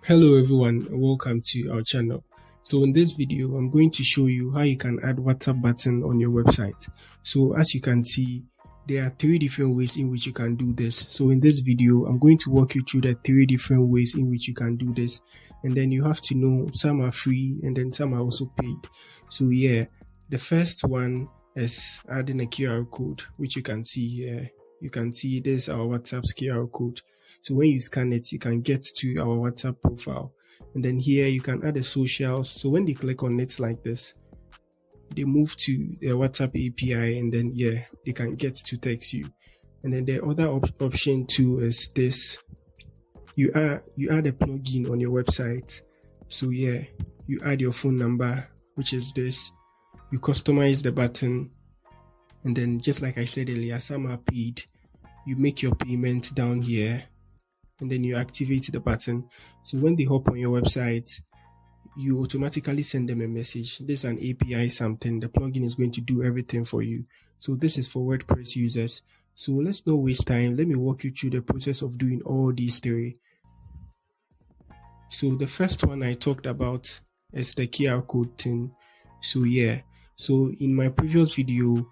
Hello everyone, and welcome to our channel. So in this video, I'm going to show you how you can add WhatsApp button on your website. So as you can see, there are 3 different ways in which you can do this. So in this video, I'm going to walk you through the 3 different ways in which you can do this. And then you have to know some are free and then some are also paid. So yeah, the first one is adding a QR code, which you can see here. You can see this our WhatsApp's QR code. So when you scan it, you can get to our WhatsApp profile. And then here you can add the socials. So when they click on it like this, they move to the WhatsApp API and then they can get to text you. And then the other option too is this. You add a plugin on your website. So you add your phone number, which is this. You customize the button. And then just like I said earlier, some are paid. You make your payment down here. And then you activate the button. So when they hop on your website, you automatically send them a message. This is an API something. The plugin is going to do everything for you. So this is for WordPress users. So let's not waste time. Let me walk you through the process of doing all these 3. So the first one I talked about is the QR code thing. So so in my previous video,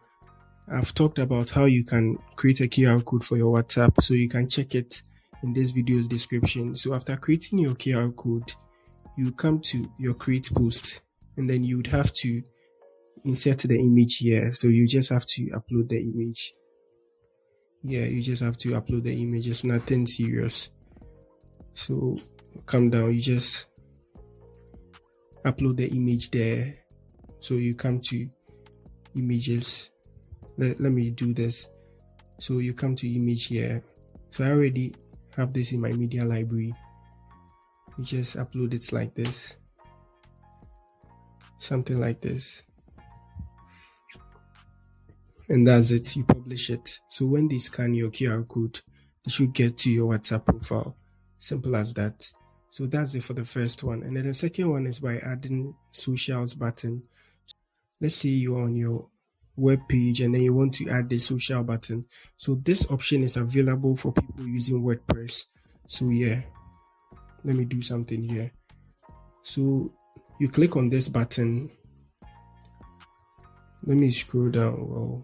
I've talked about how you can create a QR code for your WhatsApp. So you can check it in this video's description. So after creating your QR code, you come to your create post and then you would have to insert the image here. So you just have to upload the image. You just have to upload the image. It's nothing serious. So come down, you just upload the image there. So you come to images. Let me do this. So you come to image here. So I already have this in my media library. You just upload it like this, something like this, and that's it. You publish it. So when they scan your QR code, they should get to your WhatsApp profile. Simple as that. So that's it for the first one. And then the second one is by adding socials button. Let's say you're on your web page and then you want to add the social button. So this option is available for people using WordPress. So let me do something here. So you click on this button. Let me scroll down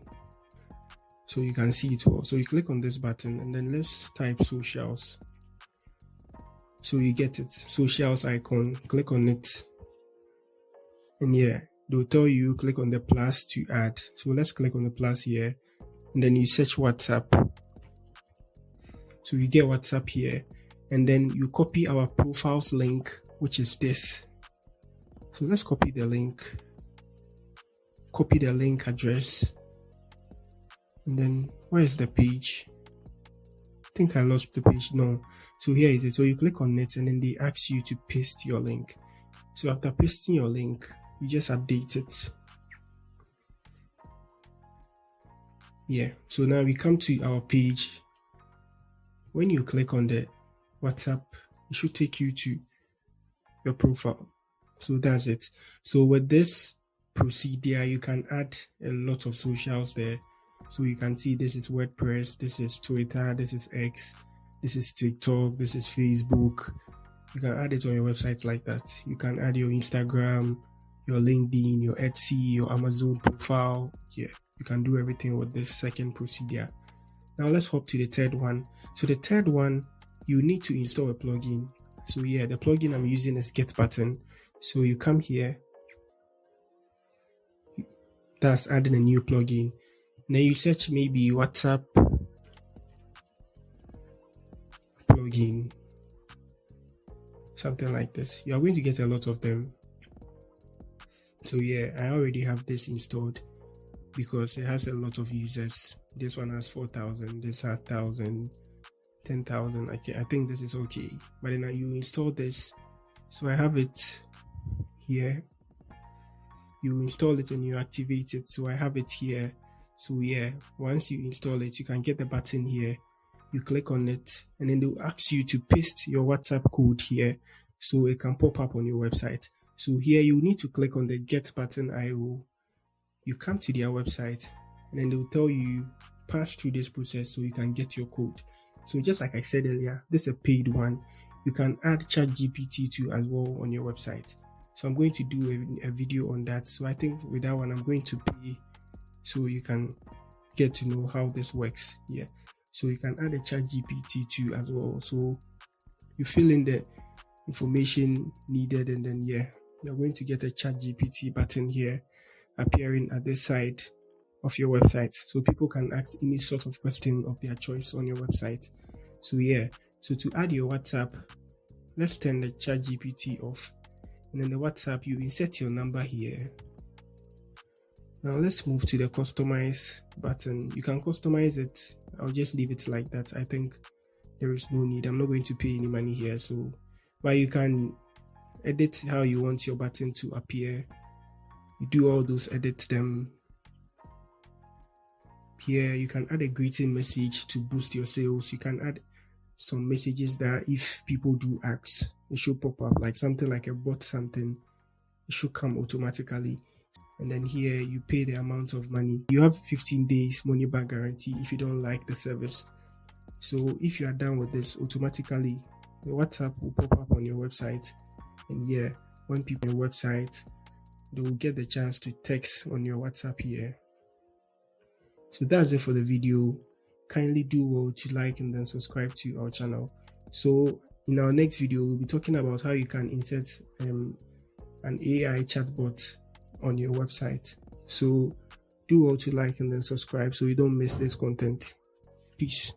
so you can see it well. So you click on this button and then let's type socials. So you get it, socials icon, click on it, and they'll tell you click on the plus to add. So let's click on the plus here, and then you search WhatsApp. So you get WhatsApp here, and then you copy our profile's link, which is this. So let's copy the link address, and then where is the page? I think I lost the page. No, so here is it. So you click on it and then they ask you to paste your link. So after pasting your link, you just update it. So now we come to our page. When you click on the WhatsApp, it should take you to your profile. So that's it. So with this procedure, you can add a lot of socials there. So you can see this is WordPress, this is Twitter, this is X, this is TikTok, this is Facebook. You can add it on your website like that. You can add your Instagram, your LinkedIn, your Etsy, your Amazon profile. You can do everything with this second procedure. Now let's hop to the third one. So the third one, you need to install a plugin. So the plugin I'm using is Get Button. So you come here, that's adding a new plugin. Now you search maybe WhatsApp plugin, something like this. You are going to get a lot of them. So I already have this installed because it has a lot of users. This one has 4,000, this has 1,000, 10,000. I think this is okay. But then you install this. So I have it here. You install it and you activate it. So I have it here. So once you install it, you can get the button here. You click on it and then they'll ask you to paste your WhatsApp code here so it can pop up on your website. So here you need to click on the Get Button IO. You come to their website and then they'll tell you pass through this process so you can get your code. So just like I said earlier, this is a paid one. you can add ChatGPT to as well on your website. So I'm going to do a video on that. So I think with that one, I'm going to pay so you can get to know how this works. Yeah. So you can add a ChatGPT to as well. So you fill in the information needed, and then you're going to get a ChatGPT button here appearing at this side of your website. So people can ask any sort of question of their choice on your website. So so to add your WhatsApp, let's turn the ChatGPT off. And then the WhatsApp, you insert your number here. Now let's move to the customize button. You can customize it. I'll just leave it like that. I think there is no need. I'm not going to pay any money here. So, but you can edit how you want your button to appear. You do all those, edit them. Here you can add a greeting message to boost your sales. You can add some messages that if people do ask, it should pop up, like something like a bot something. It should come automatically. And then here you pay the amount of money. You have 15 days money back guarantee if you don't like the service. So if you are done with this, automatically the WhatsApp will pop up on your website. And when people on your website, they will get the chance to text on your WhatsApp here. So that's it for the video. Kindly do well to like and then subscribe to our channel. So in our next video, we'll be talking about how you can insert an AI chatbot on your website. So do well to like and then subscribe so you don't miss this content. Peace.